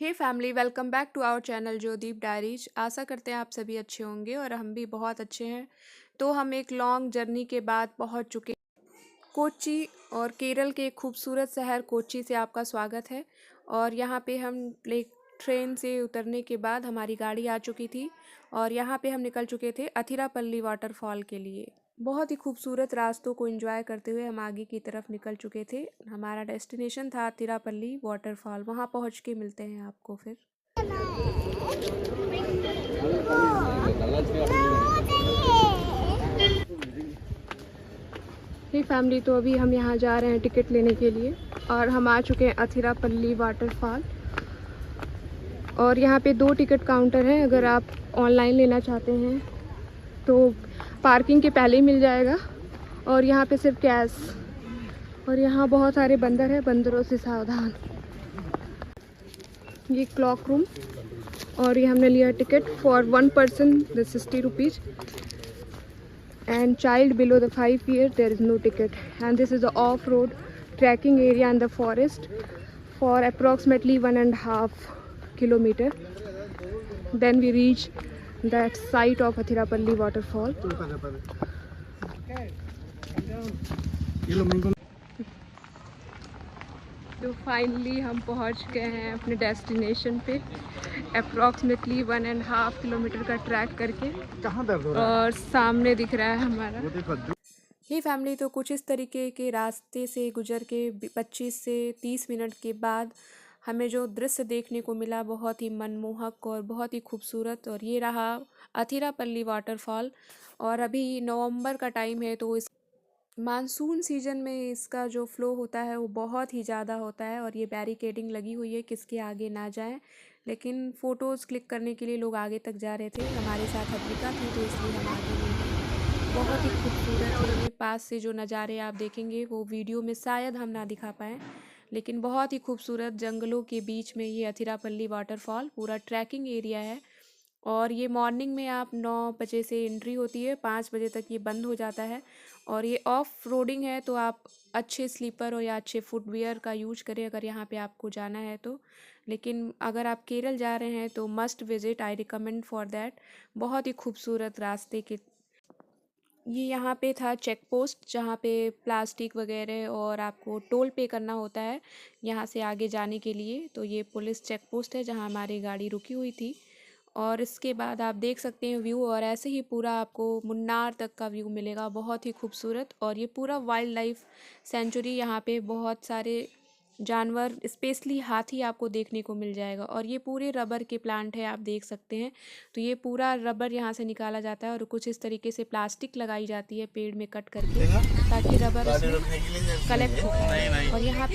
Hey family, welcome back to our channel Jodeep diaries. आशा करते हैं आप सभी अच्छे होंगे और हम भी बहुत अच्छे हैं। तो हम एक लॉन्ग जर्नी के बाद पहुंच चुके कोच्चि, और केरल के एक खूबसूरत शहर कोच्चि से आपका स्वागत है। और यहाँ पे हम ट्रेन से उतरने के बाद हमारी गाड़ी आ चुकी थी और यहाँ पे हम निकल चुके थे अथिरापल्ली वाटरफॉल के लिए। बहुत ही खूबसूरत रास्तों को एंजॉय करते हुए हम आगे की तरफ निकल चुके थे। हमारा डेस्टिनेशन था अथिरापल्ली वाटरफॉल। वहाँ पहुँच के मिलते हैं आपको फिर। हे फैमिली, तो अभी हम यहाँ जा रहे हैं टिकट लेने के लिए और हम आ चुके हैं अथिरापल्ली वाटरफॉल। और यहाँ पे 2 टिकट काउंटर हैं। अगर आप ऑनलाइन लेना चाहते हैं तो पार्किंग के पहले ही मिल जाएगा, और यहाँ पे सिर्फ कैश। और यहाँ बहुत सारे बंदर हैं, बंदरों से सावधान। ये क्लॉक रूम, और ये हमने लिया ticket for 1 person the 60 rupees, and child below the 5 years there is no ticket. And this is the off-road trekking area in the forest for approximately 1.5 kilometer. Then we reach that site of Athirapalli waterfall. तो finally हम पहुंच गए हैं अपने destination पे, approximately 1.5 kilometre का track करके। कहाँ दर्द हो रहा है? और सामने दिख रहा है हमारा। ही फैमिली, तो कुछ इस तरीके के रास्ते से गुजर के 25 से 30 मिनट के बाद हमें जो दृश्य देखने को मिला, बहुत ही मनमोहक और बहुत ही खूबसूरत। और ये रहा अथिरापल्ली वाटरफॉल। और अभी नवंबर का टाइम है, तो इस मानसून सीजन में इसका जो फ़्लो होता है वो बहुत ही ज़्यादा होता है। और ये बैरिकेडिंग लगी हुई है, किसके आगे ना जाएं। लेकिन फ़ोटोज़ क्लिक करने के लिए लोग आगे तक जा रहे थे। हमारे साथ अफ्रीका थी, तो इसलिए हम आगे नहीं गए। बहुत ही खूबसूरत है। ये पास से जो नज़ारे आप देखेंगे वो वीडियो में शायद हम ना दिखा पाएँ, लेकिन बहुत ही खूबसूरत जंगलों के बीच में ये अथिरापल्ली वाटरफॉल पूरा ट्रैकिंग एरिया है। और ये मॉर्निंग में आप 9 बजे से एंट्री होती है, 5 बजे तक ये बंद हो जाता है। और ये ऑफ रोडिंग है, तो आप अच्छे स्लीपर और या अच्छे फुटवियर का यूज करें अगर यहाँ पे आपको जाना है तो। लेकिन अगर आप केरल जा रहे हैं तो must visit, I recommend for that. बहुत ही खूबसूरत रास्ते के ये यहाँ पे था चेक पोस्ट, जहाँ पे प्लास्टिक वगैरह और आपको टोल पे करना होता है यहाँ से आगे जाने के लिए। तो ये पुलिस चेक पोस्ट है जहाँ हमारी गाड़ी रुकी हुई थी। और इसके बाद आप देख सकते हैं व्यू, और ऐसे ही पूरा आपको मुन्नार तक का व्यू मिलेगा, बहुत ही खूबसूरत। और ये पूरा वाइल्ड लाइफ सेंचुरी, यहाँ पे बहुत सारे जानवर, स्पेशली हाथी आपको देखने को मिल जाएगा। और ये पूरे रबर के प्लांट है, आप देख सकते हैं। तो ये पूरा रबर यहाँ से निकाला जाता है और कुछ इस तरीके से प्लास्टिक लगाई जाती है पेड़ में कट करके, ताकि रबर उसमें कलेक्ट हो। और यहाँ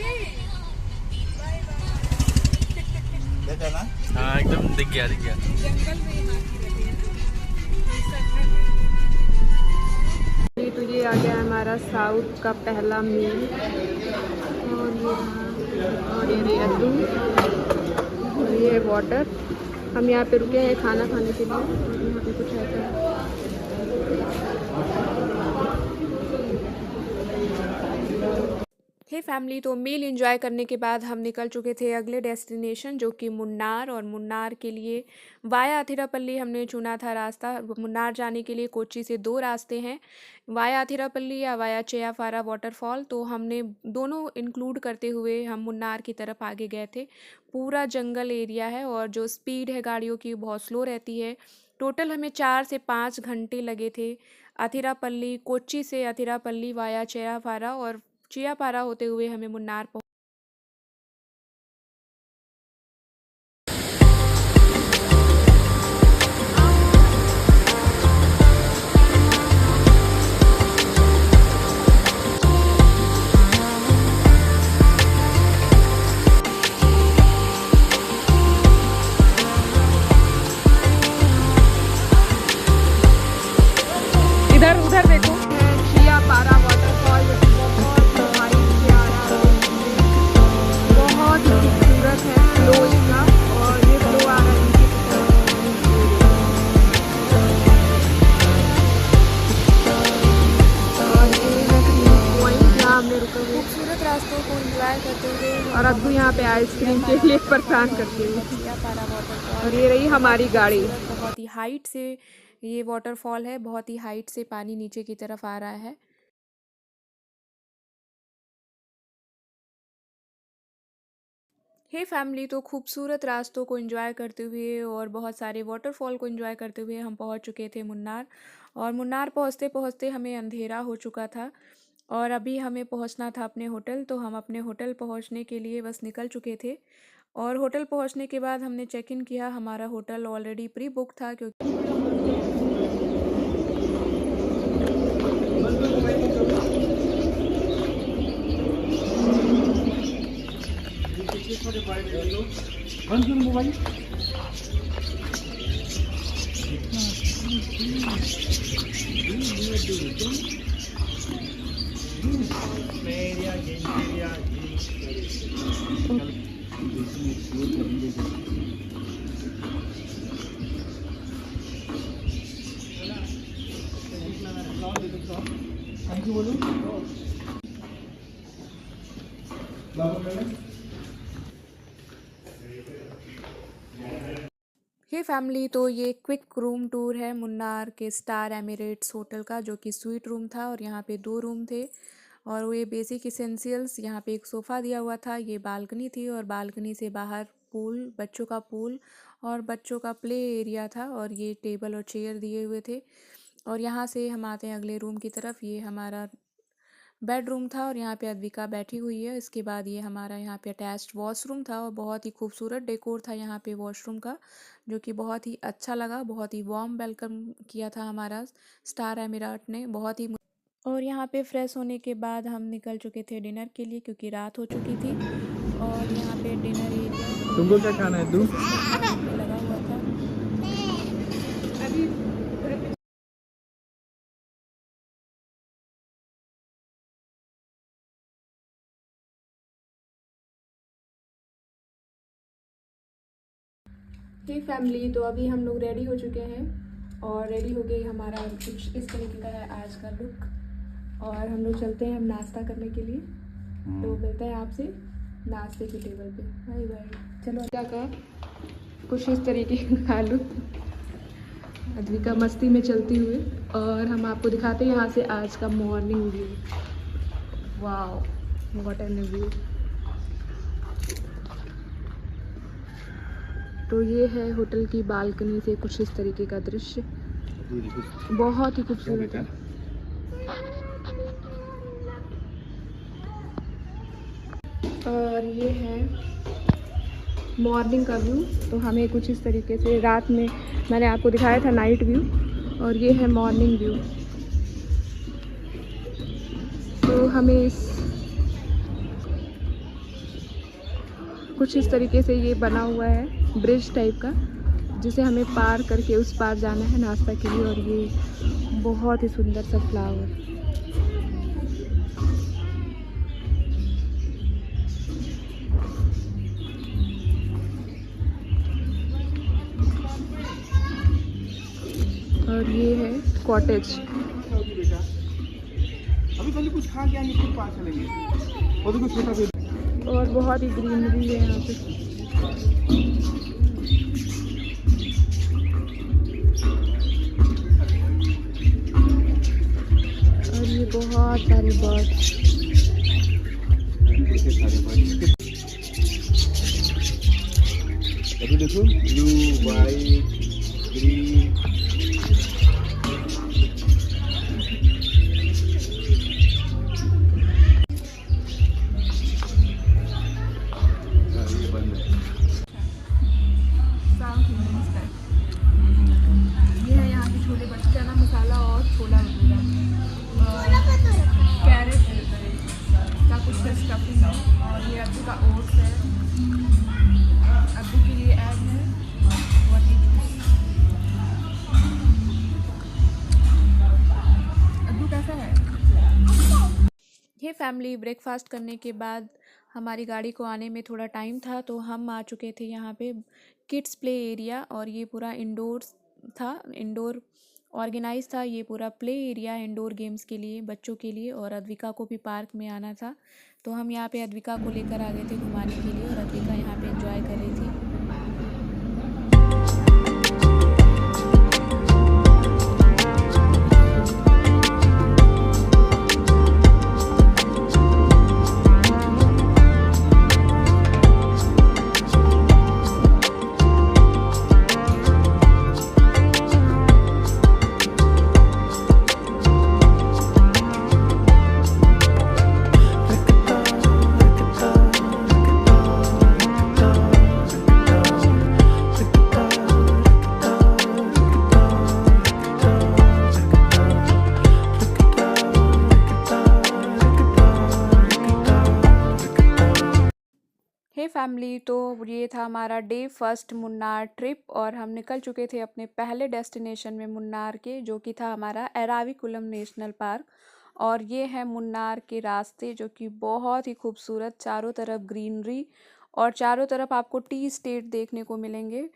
देखा ना? हाँ, एकदम दिख गया जंगल में तो ये आ गया हमारा साउथ का पहला मील। और ये आलू, और ये वाटर। हम यहाँ पे रुके हैं खाना खाने के लिए। और यहाँ पे कुछ ऐसा है। हे फैमिली, तो मील एंजॉय करने के बाद हम निकल चुके थे अगले डेस्टिनेशन, जो कि मुन्नार। और मुन्नार के लिए वाया अथिरापल्ली हमने चुना था रास्ता। मुन्नार जाने के लिए कोच्चि से 2 रास्ते हैं, वाया अथिरापल्ली या वाया चेयाफारा वाटरफॉल। तो हमने दोनों इंक्लूड करते हुए हम मुन्नार की तरफ आगे गए थे। पूरा जंगल एरिया है और जो स्पीड है गाड़ियों की बहुत स्लो रहती है। टोटल हमें 4 से 5 घंटे लगे थे अथिरापल्ली, कोच्चि से अथिरापल्ली वाया चेयाफारा, और चियापारा होते हुए हमें मुन्नार इधर उधर देखो, चियापारा वाटरफॉल बहुत हाइट से आ रहा है। आइसक्रीम के लिए परेशान करती हूँ। और ये रही हमारी गाड़ी। बहुत ही हाइट से ये वाटरफॉल है, बहुत ही हाइट से पानी नीचे की तरफ आ रहा है। हे फैमिली, तो खूबसूरत रास्तों को एंजॉय करते हुए और बहुत सारे वाटरफॉल को एंजॉय करते हुए हम पहुंच चुके थे मुन्नार। और मुन्नार पहुंचते पहुंचते हमें अंधेरा हो चुका था और अभी हमें पहुंचना था अपने होटल। तो हम अपने होटल पहुंचने के लिए बस निकल चुके थे और होटल पहुंचने के बाद हमने चेक इन किया। हमारा होटल ऑलरेडी प्री बुक था क्योंकि हे फैमिली, तो ये क्विक रूम टूर है मुन्नार के स्टार एमिरेट्स होटल का, जो कि स्वीट रूम था और यहाँ पे 2 रूम थे। और ये बेसिक इसेंशियल्स, यहाँ पे एक सोफ़ा दिया हुआ था, ये बालकनी थी और बालकनी से बाहर पूल, बच्चों का पूल और बच्चों का प्ले एरिया था और ये टेबल और चेयर दिए हुए थे। और यहाँ से हम आते हैं अगले रूम की तरफ। ये हमारा बेडरूम था और यहाँ पे अद्विका बैठी हुई है। इसके बाद ये हमारा यहाँ पे अटैच्ड वॉशरूम था और बहुत ही खूबसूरत डेकोर था यहाँ पे वॉशरूम का, जो कि बहुत ही अच्छा लगा। बहुत ही वार्म वेलकम किया था हमारा स्टार एमिरेट ने, बहुत ही। और यहाँ पे फ्रेश होने के बाद हम निकल चुके थे डिनर के लिए क्योंकि रात हो चुकी थी। और यहाँ पे डिनर एरिया तुमको क्या खाना है? दूध लगा हुआ था। हे फैमिली, तो अभी हम लोग रेडी हो चुके हैं और रेडी हो गए। हमारा कुछ इस तरीके का है आज का लुक और हम लोग चलते हैं हम नाश्ता करने के लिए। तो मिलते हैं आपसे नाश्ते के टेबल पे। Bye bye. चलो, क्या का कुछ इस तरीके का लुक, अद्विका मस्ती में चलती हुई। और हम आपको दिखाते हैं यहाँ से आज का morning view. Wow, what an view. तो ये है होटल की बालकनी से कुछ इस तरीके का दृश्य, बहुत ही खूबसूरत है। और ये है मॉर्निंग का व्यू। तो हमें कुछ इस तरीके से, रात में मैंने आपको दिखाया था नाइट व्यू, और ये है मॉर्निंग व्यू। तो हमें कुछ इस तरीके से ये बना हुआ है ब्रिज टाइप का, जिसे हमें पार करके उस पार जाना है नाश्ता के लिए। और ये बहुत ही सुंदर सा फ्लावर। और ये है कॉटेज। अभी पहले कुछ खा के आएंगे फिर पार चलेंगे। और कुछ छोटा और बहुत ही ग्रीनरी है यहाँ पे। और ये बहुत सारे बर्ड्स। अभी देखो, ब्लू, वाइट, ग्रीन। ये है यहाँ के छोले भटूरे, चना मसाला और छोला भटूरा, कैरेट का कुछ स्टफिंग है। और ये अद्दू का ओट्स है, अद्दू के लिए एग है और ये जूस। अद्दू कैसा है? ये फैमिली, ब्रेकफास्ट करने के बाद हमारी गाड़ी को आने में थोड़ा टाइम था, तो हम आ चुके थे यहाँ पे किड्स प्ले एरिया। और ये पूरा इंडोर्स था, इंडोर ऑर्गेनाइज था ये पूरा प्ले एरिया इंडोर गेम्स के लिए, बच्चों के लिए। और अद्विका को भी पार्क में आना था, तो हम यहाँ पे अद्विका को लेकर आ गए थे घुमाने के लिए। और अद्विका यहाँ पे फैमिली, तो ये था हमारा डे फर्स्ट मुन्नार ट्रिप और हम निकल चुके थे अपने पहले डेस्टिनेशन में मुन्नार के, जो कि था हमारा एराविकुलम नेशनल पार्क। और ये है मुन्नार के रास्ते जो कि बहुत ही खूबसूरत, चारों तरफ ग्रीनरी और चारों तरफ आपको टी स्टेट देखने को मिलेंगे।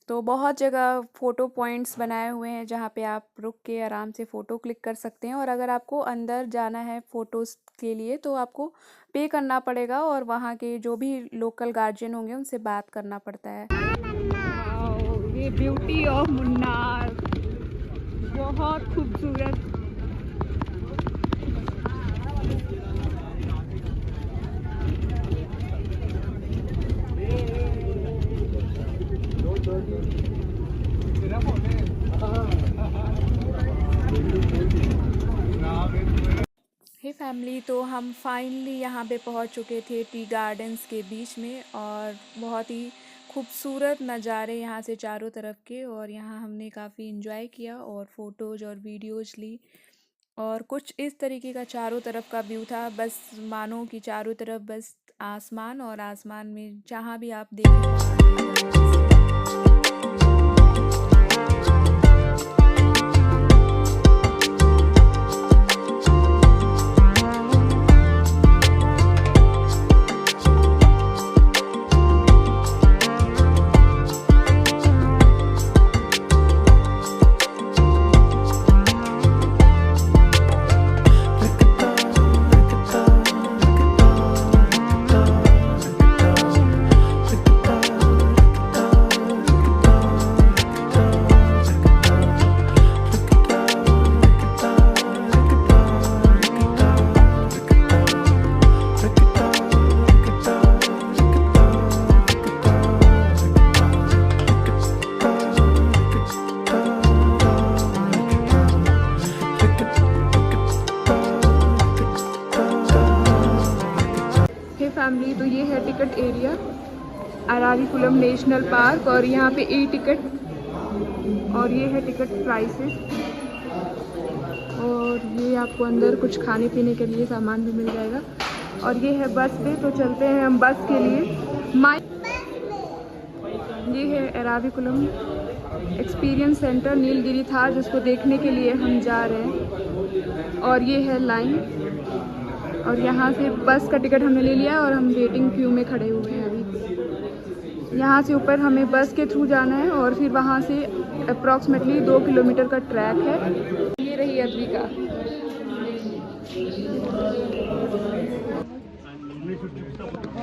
तो बहुत जगह फ़ोटो पॉइंट्स बनाए हुए हैं जहाँ पे आप रुक के आराम से फ़ोटो क्लिक कर सकते हैं। और अगर आपको अंदर जाना है फ़ोटोज़ के लिए तो आपको पे करना पड़ेगा और वहाँ के जो भी लोकल गार्जियन होंगे उनसे बात करना पड़ता है। ये ब्यूटी ऑफ मुन्नार, बहुत खूबसूरत। हे फैमिली, तो हम फाइनली यहाँ पे पहुँच चुके थे टी गार्डन्स के बीच में और बहुत ही खूबसूरत नज़ारे यहाँ से चारों तरफ के। और यहाँ हमने काफ़ी इन्जॉय किया और फ़ोटोज़ और वीडियोज़ ली और कुछ इस तरीके का चारों तरफ का व्यू था। बस मानो कि चारों तरफ बस आसमान और आसमान में जहाँ भी आप देखें। फैमिली, तो ये है ticket area Eravikulam national park और यहाँ पे ई टिकट और ये है टिकट प्राइसेस। और ये आपको अंदर कुछ खाने पीने के लिए सामान भी मिल जाएगा। और ये है बस पे, तो चलते हैं हम बस के लिए। ये है एराविकुलम एक्सपीरियंस सेंटर नीलगिरी था, जिसको देखने के लिए हम जा रहे हैं। और ये है लाइन और यहाँ से बस का टिकट हमने ले लिया और हम वेटिंग क्यू में खड़े हुए हैं अभी। यहाँ से ऊपर हमें बस के थ्रू जाना है और फिर वहाँ से अप्रॉक्सीमेटली 2 किलोमीटर का ट्रैक है। ये रही अद्विका।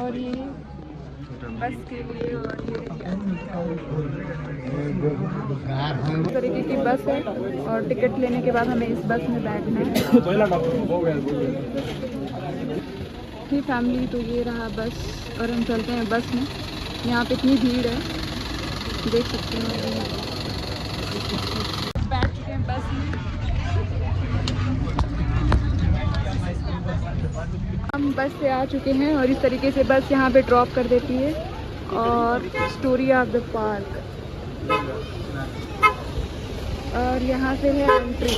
और ये बस के लिए और ये इस तरीके की बस है और टिकट लेने के बाद हमें इस बस में बैठना है। फैमिली, तो ये रहा बस और हम चलते हैं बस में। यहाँ पे इतनी भीड़ है, देख सकते हैं। बैठ चुके हैं बस में। हम बस से आ चुके हैं और इस तरीके से बस यहाँ पे ड्रॉप कर देती है। और स्टोरी ऑफ द पार्क और यहाँ से है एंट्री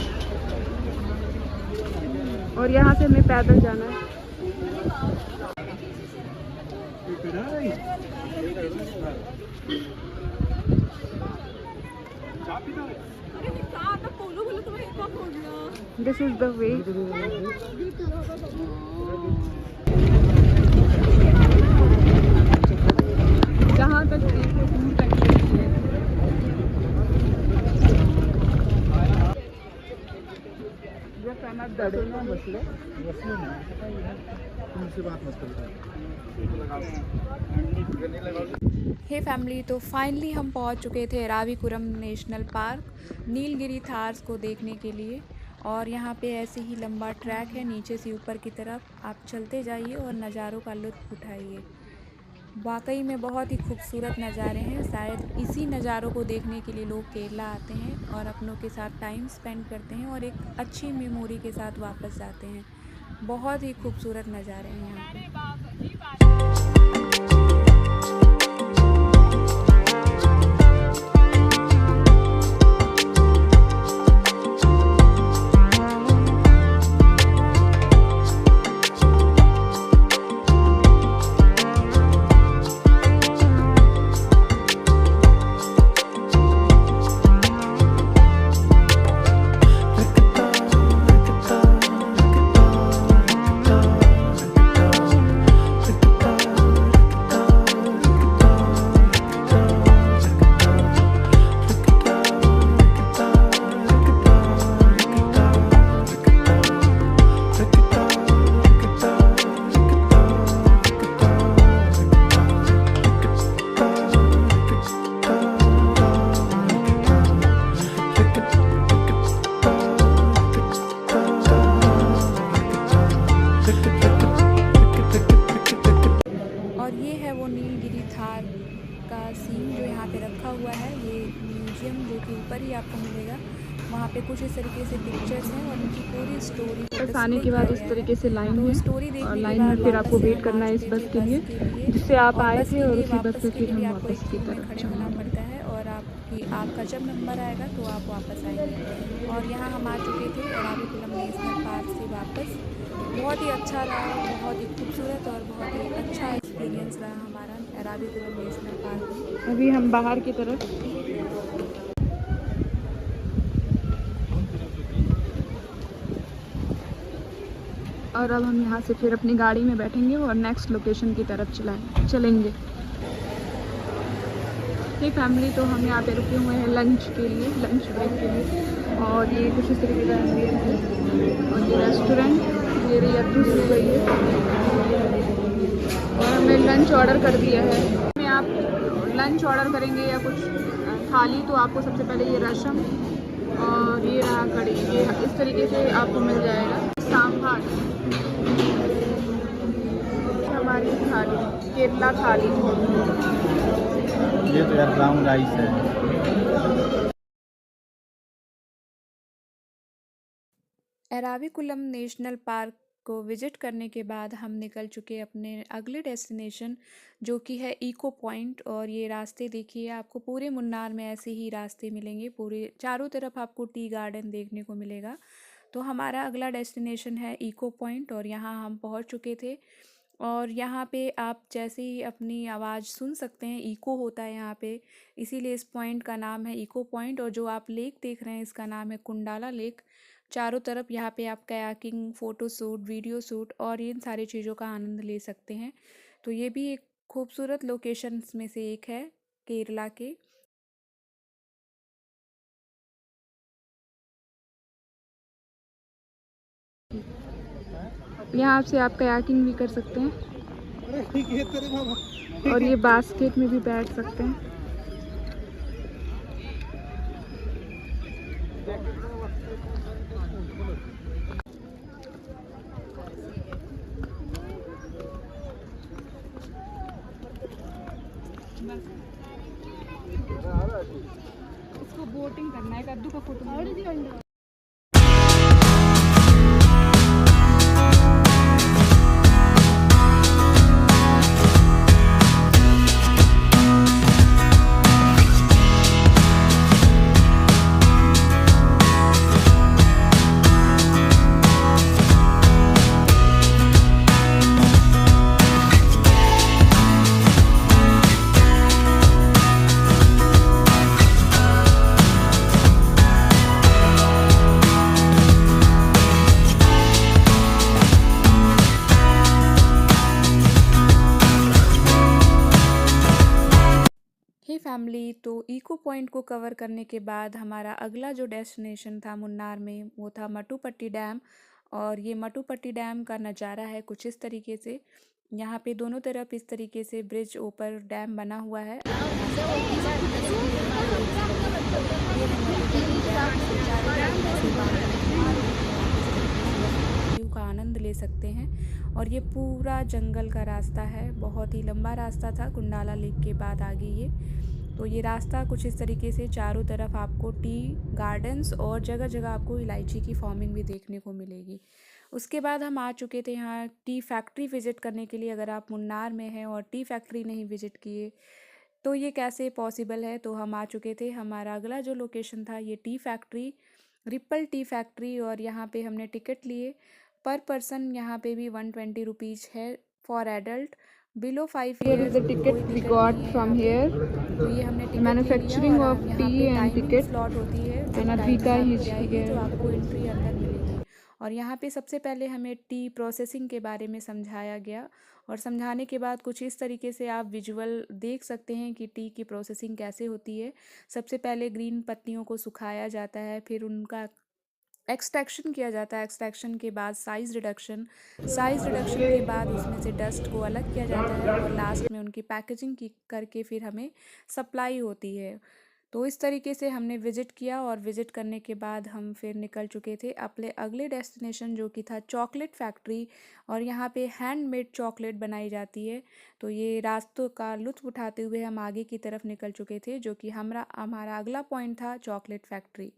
और यहाँ से हमें पैदल जाना है। This is the way. जहाँ तक देखो दूर तक हे फैमिली, तो फाइनली हम पहुंच चुके थे एराविकुलम नेशनल पार्क नीलगिरी थार्स को देखने के लिए। और यहाँ पे ऐसे ही लंबा ट्रैक है, नीचे से ऊपर की तरफ आप चलते जाइए और नज़ारों का लुत्फ़ उठाइए। वाकई में बहुत ही खूबसूरत नज़ारे हैं। शायद इसी नज़ारों को देखने के लिए लोग केरला आते हैं और अपनों के साथ टाइम स्पेंड करते हैं और एक अच्छी मेमोरी के साथ वापस जाते हैं। बहुत ही खूबसूरत नज़ारे हैं यहाँ पे। सीन जो यहाँ पे रखा हुआ है, ये म्यूजियम जो कि ऊपर ही आपको मिलेगा, वहाँ पे कुछ इस तरीके से पिक्चर्स हैं और उनकी पूरी स्टोरी को बस आने के बाद इस तरीके से लाइन तो है स्टोरी और देखने के लाइन में बाद फिर वापस आपको से वेट हम करना आ है इस चुके बस थे के लिए जिससे आप और आए बस थे, के और लिए उसी बस वापस से के फिर लिए भी हम आपको एक वापस की क्यू में तरफ खड़े होना जाएंगे। पड़ता है और आपका जब नंबर आएगा तो आप वापस आएंगे। और यहाँ हम आ चुके थे एराविकुलम नेशनल पार्क से वापस। बहुत ही अच्छा रहा, बहुत ही खूबसूरत और बहुत ही अच्छा एक्सपीरियंस रहा हमारा एराविकुलम नेशनल पार्क में। अभी हम बाहर की तरफ, और अब हम यहाँ से फिर अपनी गाड़ी में बैठेंगे और नेक्स्ट लोकेशन की तरफ चलेंगे। ये फैमिली तो हम यहाँ पे रुके हुए हैं लंच के लिए, लंच ब्रेक के लिए। और ये कुछ इस तरीके का एम्बियंस है और ये रेस्टोरेंट, ये रही अद्भुत सी गई है और हमने लंच ऑर्डर कर दिया है। में आप लंच ऑर्डर करेंगे या कुछ थाली तो आपको सबसे पहले ये रसम और ये रहा कड़ी, ये इस तरीके से आपको मिल जाएगा। सांभर हमारी थाली, केरला थाली। ये तो यार ब्राउन राइस है। एराविकुलम नेशनल पार्क को विजिट करने के बाद हम निकल चुके अपने अगले डेस्टिनेशन जो कि है इको पॉइंट। और ये रास्ते देखिए, आपको पूरे मुन्नार में ऐसे ही रास्ते मिलेंगे, पूरे चारों तरफ आपको टी गार्डन देखने को मिलेगा। तो हमारा अगला डेस्टिनेशन है इको पॉइंट और यहाँ हम पहुँच चुके थे। और यहाँ पे आप जैसे ही अपनी आवाज़ सुन सकते हैं, इको होता है यहाँ पे, इसीलिए इस पॉइंट का नाम है इको पॉइंट। और जो आप लेक देख रहे हैं इसका नाम है कुंडाला लेक। चारों तरफ यहाँ पे आप kayaking, photo shoot, video shoot और इन सारी चीज़ों का आनंद ले सकते हैं। तो ये भी एक खूबसूरत लोकेशंस में से एक है केरला के। यहाँ से आप कयाकिंग भी कर सकते हैं और ये बास्केट में भी बैठ सकते हैं। इसको बोटिंग करना है, कद्दू का फोटो। फैमिली, तो इको पॉइंट को कवर करने के बाद हमारा अगला जो डेस्टिनेशन था मुन्नार में वो था मटुपट्टी डैम। और ये मटुपट्टी डैम का नज़ारा है कुछ इस तरीके से। यहाँ पे दोनों तरफ इस तरीके से ब्रिज ऊपर डैम बना हुआ है। व्यू का आनंद ले सकते हैं। और ये पूरा जंगल का रास्ता है, बहुत ही लंबा रास्ता था कुंडाला लेक के बाद आगे ये। तो ये रास्ता कुछ इस तरीके से, चारों तरफ आपको टी गार्डन्स और जगह जगह आपको इलायची की फार्मिंग भी देखने को मिलेगी। उसके बाद हम आ चुके थे यहाँ टी फैक्ट्री विज़िट करने के लिए। अगर आप मुन्नार में हैं और टी फैक्ट्री नहीं विज़िट किए तो ये कैसे पॉसिबल है। तो हम आ चुके थे, हमारा अगला जो लोकेशन था ये tea factory, ripple tea factory. और यहाँ पे हमने टिकट लिए, पर पर्सन यहाँ पे भी 120 रुपीज़ है for adult, below 5 Here is years the ticket we got from here. तो ये हमने ticket Manufacturing of tea and ticket. Slot होती है And Advika is here. जो आपको एंट्री अंदर मिलेगी। और यहाँ पे सबसे पहले हमें टी प्रोसेसिंग के बारे में समझाया गया और समझाने के बाद कुछ इस तरीके से आप विजुअल देख सकते हैं कि टी की प्रोसेसिंग कैसे होती है। सबसे पहले ग्रीन पत्तियों को सुखाया जाता है, फिर उनका एक्सट्रैक्शन किया जाता है। एक्सट्रैक्शन के बाद साइज़ रिडक्शन के बाद उसमें से डस्ट को अलग किया जाता है और लास्ट में उनकी पैकेजिंग की करके फिर हमें सप्लाई होती है। तो इस तरीके से हमने विज़िट किया और विज़िट करने के बाद हम फिर निकल चुके थे अपने अगले डेस्टिनेशन जो कि था चॉकलेट फैक्ट्री। और यहाँ पे हैंडमेड चॉकलेट बनाई जाती है। तो ये रास्तों का लुत्फ़ उठाते हुए हम आगे की तरफ निकल चुके थे, जो कि हमारा हमारा अगला पॉइंट था चॉकलेट फैक्ट्री।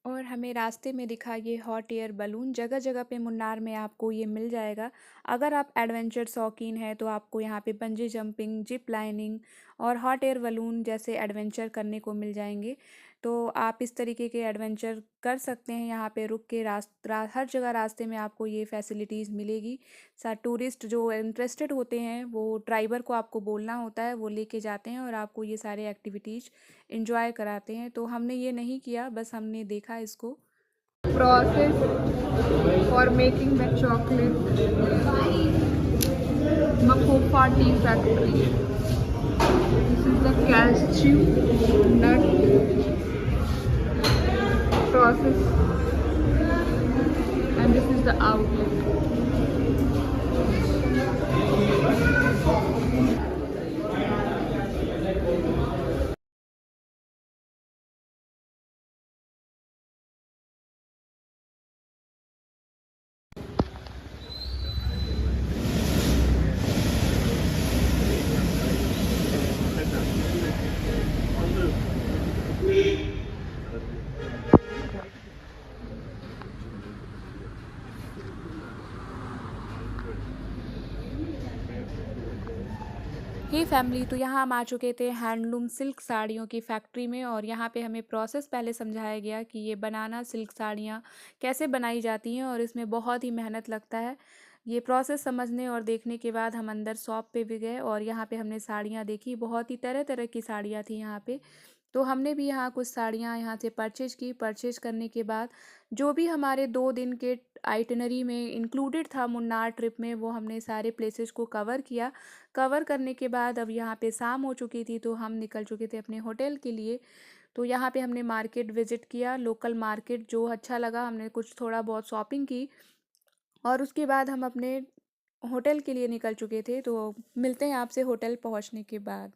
और हमें रास्ते में दिखा ये हॉट एयर बलून। जगह जगह पे मुन्नार में आपको ये मिल जाएगा। अगर आप एडवेंचर शौकीन हैं तो आपको यहाँ पे बंजी जंपिंग, जिप लाइनिंग और हॉट एयर बलून जैसे एडवेंचर करने को मिल जाएंगे। तो आप इस तरीके के एडवेंचर कर सकते हैं यहाँ पे रुक के। हर जगह रास्ते में आपको ये फैसिलिटीज़ मिलेगी। टूरिस्ट जो इंटरेस्टेड होते हैं वो ड्राइवर को आपको बोलना होता है, वो लेके जाते हैं और आपको ये सारे एक्टिविटीज़ इंजॉय कराते हैं। तो हमने ये नहीं किया, बस हमने देखा इसको। Process for making the chocolate, Makopa Tea Factory. This is the cashew nut process, and this is the outlet. Hey family, तो यहाँ हम आ चुके थे हैंडलूम सिल्क साड़ियों की फैक्ट्री में। और यहाँ पे हमें प्रोसेस पहले समझाया गया कि ये बनाना सिल्क साड़ियाँ कैसे बनाई जाती हैं और इसमें बहुत ही मेहनत लगता है। ये प्रोसेस समझने और देखने के बाद हम अंदर शॉप पे भी गए और यहाँ पे हमने साड़ियाँ देखी। बहुत ही तरह तरह की साड़ियाँ थी यहाँ पे। तो हमने भी यहाँ कुछ साड़ियाँ यहाँ से परचेज की। परचेज करने के बाद जो भी हमारे 2 दिन के आइटिनरी में इंक्लूडेड था मुन्नार ट्रिप में, वो हमने सारे प्लेसेस को कवर किया। कवर करने के बाद अब यहाँ पे शाम हो चुकी थी, तो हम निकल चुके थे अपने होटल के लिए। तो यहाँ पे हमने मार्केट विज़िट किया, लोकल मार्केट जो अच्छा लगा। हमने कुछ थोड़ा बहुत शॉपिंग की और उसके बाद हम अपने होटल के लिए निकल चुके थे। तो मिलते हैं आपसे होटल पहुँचने के बाद।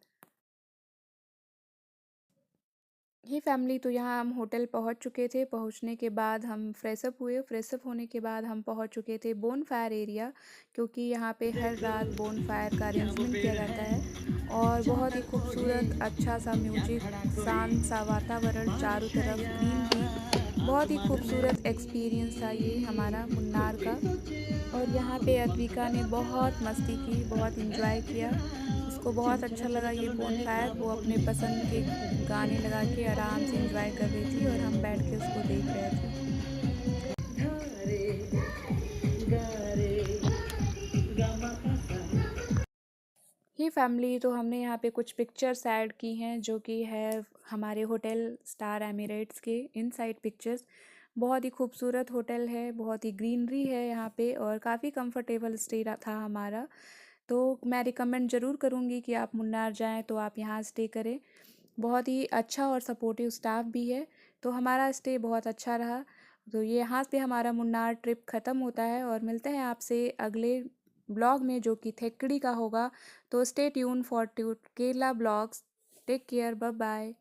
ये फैमिली, तो यहाँ हम होटल पहुँच चुके थे। पहुँचने के बाद हम फ्रेशअप हुए। फ्रेशअप होने के बाद हम पहुँच चुके थे बोन फायर एरिया, क्योंकि यहाँ पे हर रात बोन फायर का अरेंजमेंट किया जाता है। और बहुत ही खूबसूरत अच्छा सा म्यूजिक, शांत सा वातावरण, चारों तरफ ग्रीनरी। बहुत ही खूबसूरत एक्सपीरियंस था ये हमारा मुन्नार का। और यहाँ पे अद्विका ने बहुत मस्ती की, बहुत इंजॉय किया। उसको बहुत अच्छा लगा ये बोनफायर। वो अपने पसंद के गाने लगा के आराम से इंजॉय कर रही थी और हम बैठ के उसको देख रहे थे। ये फैमिली, तो हमने यहाँ पे कुछ पिक्चर्स ऐड की हैं जो कि है हमारे होटल स्टार एमिरेट्स के इनसाइड पिक्चर्स। बहुत ही खूबसूरत होटल है, बहुत ही ग्रीनरी है यहाँ पे और काफ़ी कंफर्टेबल स्टे था हमारा। तो मैं रिकमेंड ज़रूर करूँगी कि आप मुन्नार जाएं तो आप यहाँ स्टे करें। बहुत ही अच्छा और सपोर्टिव स्टाफ भी है, तो हमारा स्टे बहुत अच्छा रहा। तो ये यहाँ पे हमारा मुन्नार ट्रिप ख़त्म होता है और मिलते हैं आपसे अगले ब्लॉग में जो कि थेक्कड़ी का होगा। तो stay tune for Kerala blogs. Take care, bye bye.